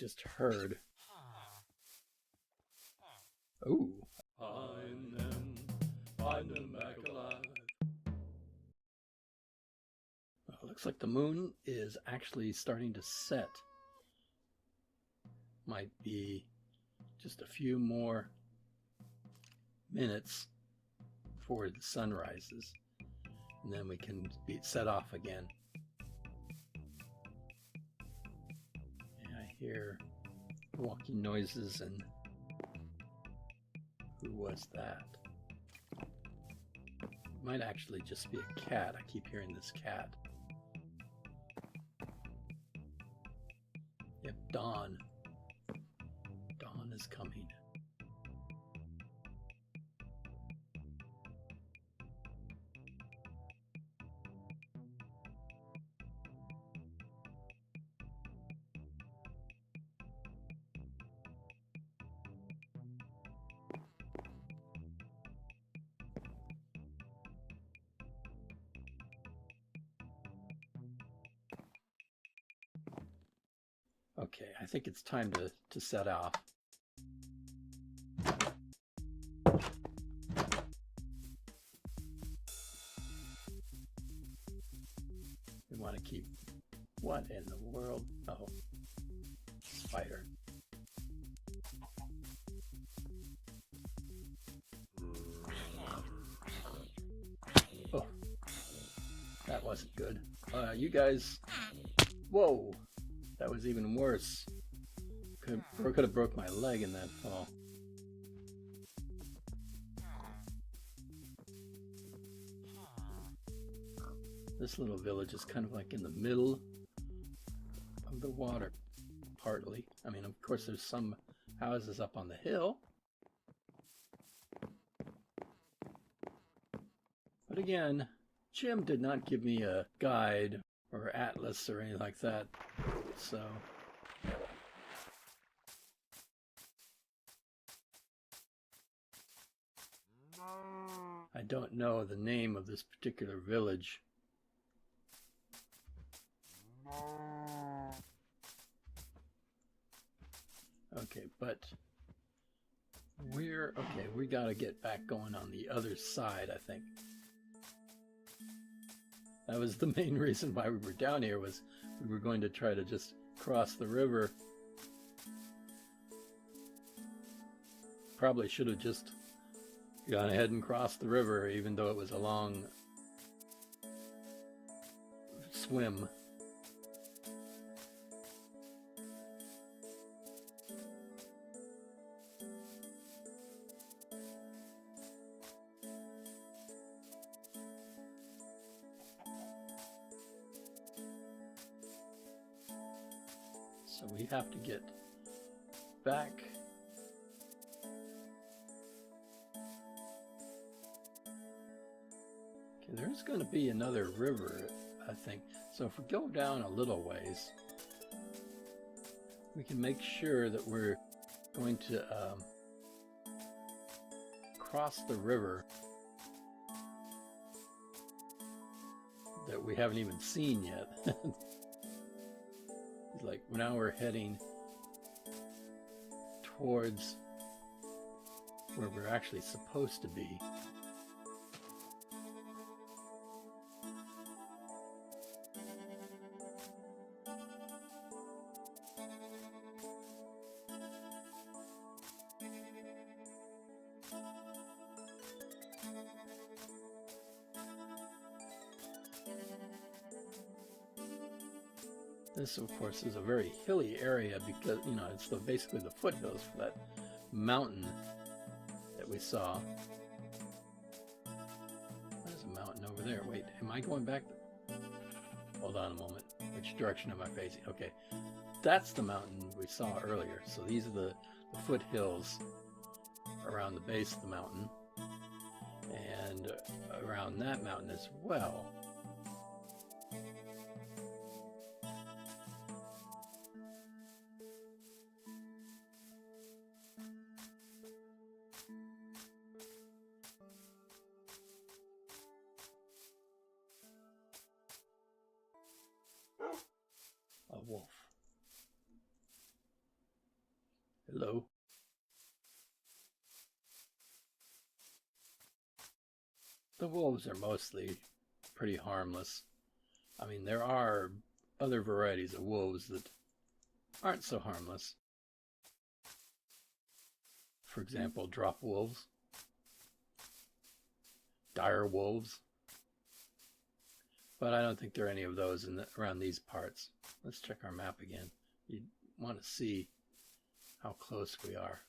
just heard. Ooh. Find them back alive. Well, looks like the moon is actually starting to set. Might be just a few more minutes before the sun rises, and then we can be set off again. And I hear walking noises, and who was that? It might actually just be a cat. I keep hearing this cat. Yep, dawn. Dawn is coming. Okay, I think it's time to set off. We want to keep... What in the world? Oh, spider. Oh, that wasn't good. You guys... Whoa! That was even worse. Could have broke my leg in that fall. This little village is kind of like in the middle of the water, partly. I mean, of course, there's some houses up on the hill. But again, Jim did not give me a guide or atlas or anything like that. So I don't know the name of this particular village. Okay, but we gotta get back going on the other side, I think. That was the main reason why we were down here, was we were going to try to just cross the river. Probably should have just gone ahead and crossed the river, even though it was a long swim. So we have to get back. Okay, there's going to be another river, I think. So if we go down a little ways, we can make sure that we're going to cross the river that we haven't even seen yet. Like now we're heading towards where we're actually supposed to be. This, of course, is a very hilly area because, you know, it's basically the foothills for that mountain that we saw. There's a mountain over there. Wait, am I going back? Hold on a moment. Which direction am I facing? Okay, that's the mountain we saw earlier. So these are the foothills around the base of the mountain and around that mountain as well. A wolf. Hello. The wolves are mostly pretty harmless. I mean, there are other varieties of wolves that aren't so harmless. For example, drop wolves, dire wolves. But I don't think there are any of those around these parts. Let's check our map again. You want to see how close we are.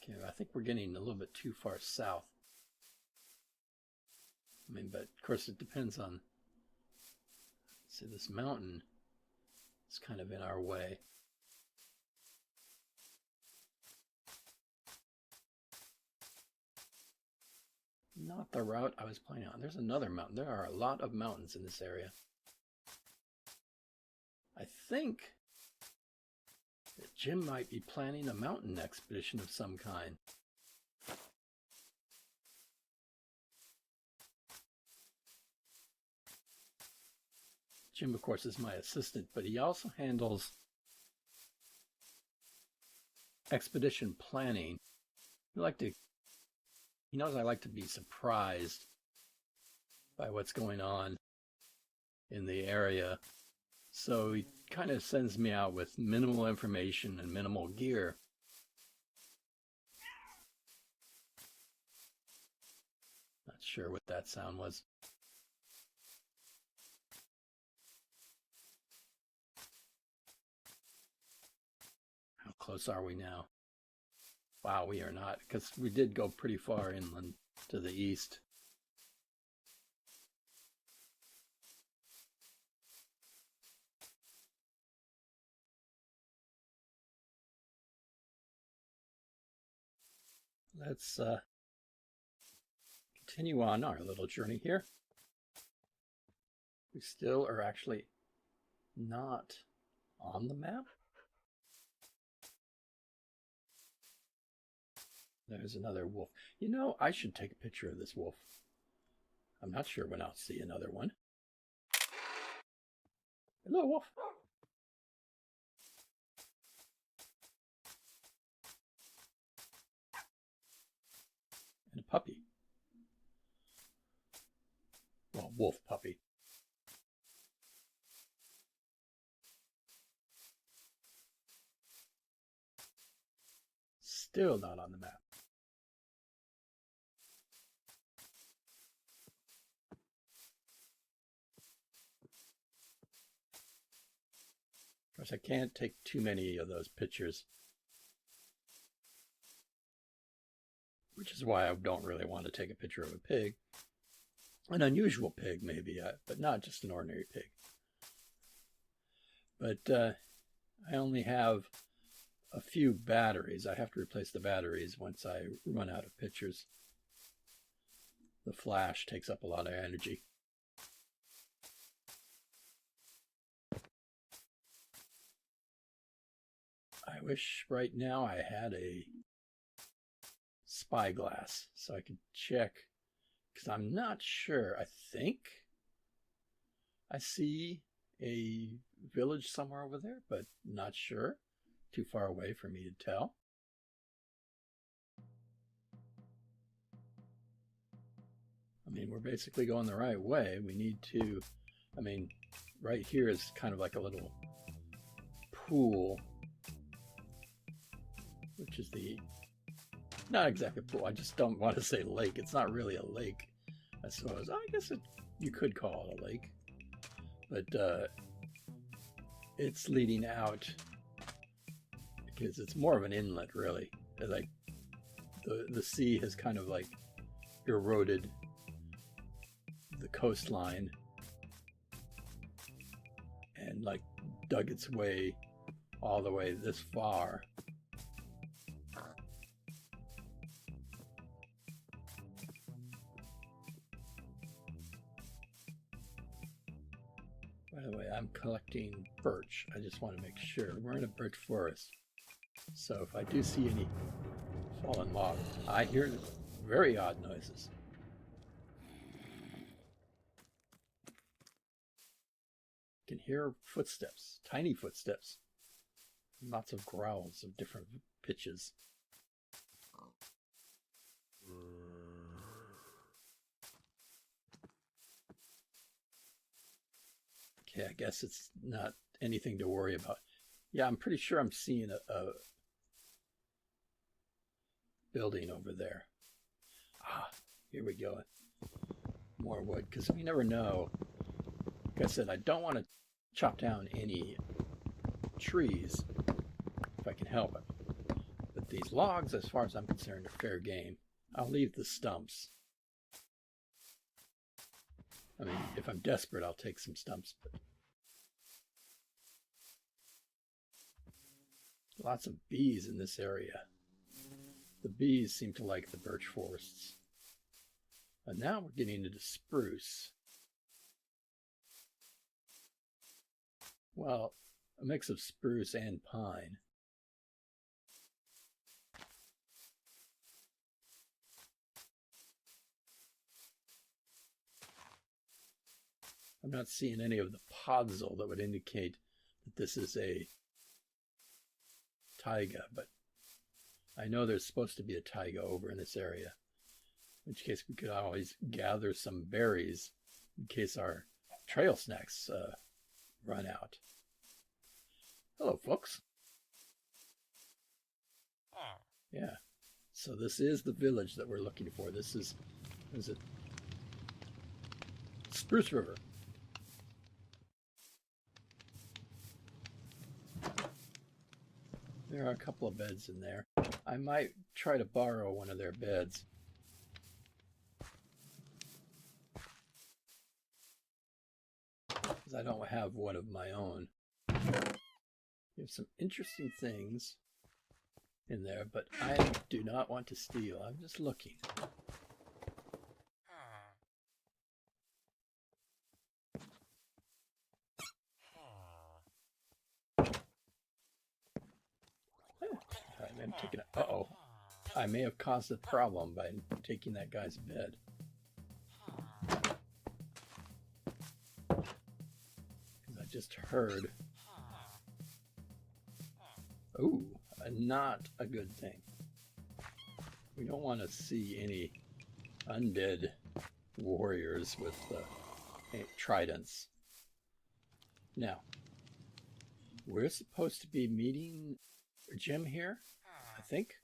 Okay, I think we're getting a little bit too far south. I mean, but of course it depends on, see, this mountain is kind of in our way. Not the route I was planning on. There's another mountain. There are a lot of mountains in this area. I think that Jim might be planning a mountain expedition of some kind. Jim, of course, is my assistant, but he also handles expedition planning. He knows I like to be surprised by what's going on in the area. So he kind of sends me out with minimal information and minimal gear. Not sure what that sound was. How close are we now? Wow, we are not, because we did go pretty far inland to the east. Let's continue on our little journey here. We still are actually not on the map. There's another wolf. You know, I should take a picture of this wolf. I'm not sure when I'll see another one. Hello, wolf. And a puppy. Well, wolf puppy. Still not on the map. Of course, I can't take too many of those pictures, which is why I don't really want to take a picture of a pig. An unusual pig, maybe, but not just an ordinary pig. But I only have a few batteries. I have to replace the batteries once I run out of pictures. The flash takes up a lot of energy. I wish right now I had a spyglass so I could check, because I'm not sure. I think I see a village somewhere over there, but not sure. Too far away for me to tell. I mean, we're basically going the right way. We need to, I mean, right here is kind of like a little pool, which is not exactly a pool. I just don't want to say lake. It's not really a lake, I suppose. I guess you could call it a lake, but it's leading out because it's more of an inlet, really. Like the sea has kind of like eroded the coastline and like dug its way all the way this far. By the way, I'm collecting birch. I just want to make sure. We're in a birch forest. So if I do see any fallen log. I hear very odd noises. Can hear footsteps, tiny footsteps. Lots of growls of different pitches. Okay, I guess it's not anything to worry about. Yeah, I'm pretty sure I'm seeing a building over there. Ah, here we go. More wood, because we never know. Like I said, I don't want to chop down any trees if I can help it. But these logs, as far as I'm concerned, are fair game. I'll leave the stumps. I mean, if I'm desperate, I'll take some stumps. But lots of bees in this area. The bees seem to like the birch forests. And now we're getting into spruce. Well, a mix of spruce and pine. I'm not seeing any of the podzol that would indicate that this is a taiga, but I know there's supposed to be a taiga over in this area, in which case we could always gather some berries in case our trail snacks run out. Hello, folks. Yeah, so this is the village that we're looking for. This is it? Spruceriver. There are a couple of beds in there. I might try to borrow one of their beds. Because I don't have one of my own. We have some interesting things in there, but I do not want to steal. I'm just looking. I'm taking it. Uh-oh. I may have caused a problem by taking that guy's bed. Because I just heard. Ooh, not a good thing. We don't want to see any undead warriors with tridents. Now, we're supposed to be meeting Jim here, I think.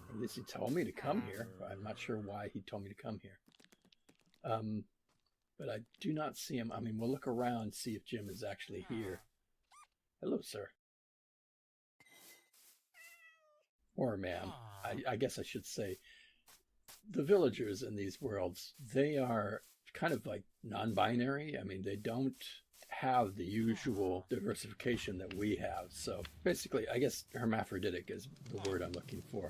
At least he told me to come here. I'm not sure why he told me to come here. But I do not see him. I mean, we'll look around, see if Jim is actually here. Hello, sir. Or ma'am. I guess I should say. The villagers in these worlds, they are kind of like non-binary. I mean, they don't have the usual diversification that we have. So basically, I guess hermaphroditic is the word I'm looking for.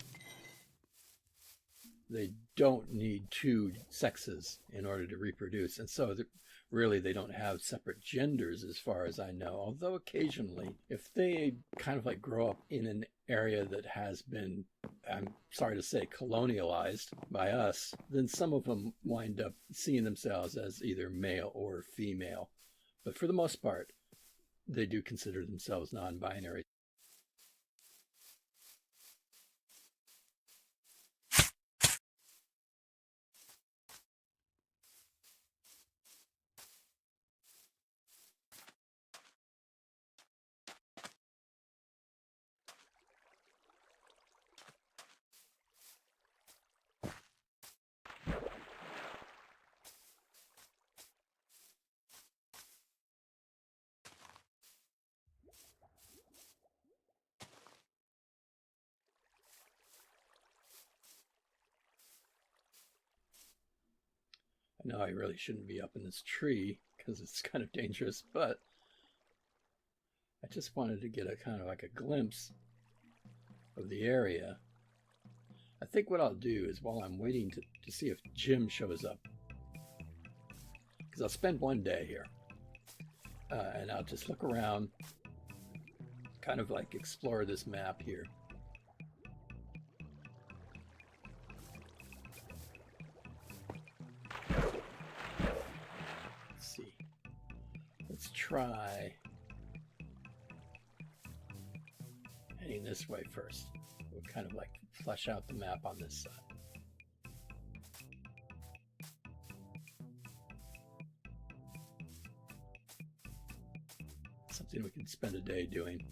They don't need two sexes in order to reproduce. And so really they don't have separate genders as far as I know. Although occasionally, if they kind of like grow up in an area that has been, I'm sorry to say, colonialized by us, then some of them wind up seeing themselves as either male or female. But for the most part, they do consider themselves non-binary. I know I really shouldn't be up in this tree because it's kind of dangerous, but I just wanted to get a kind of like a glimpse of the area. I think what I'll do is while I'm waiting to see if Jim shows up, because I'll spend one day here, and I'll just look around, kind of like explore this map here. Let's see. Let's try heading this way first. We'll kind of like flesh out the map on this side. Something we can spend a day doing.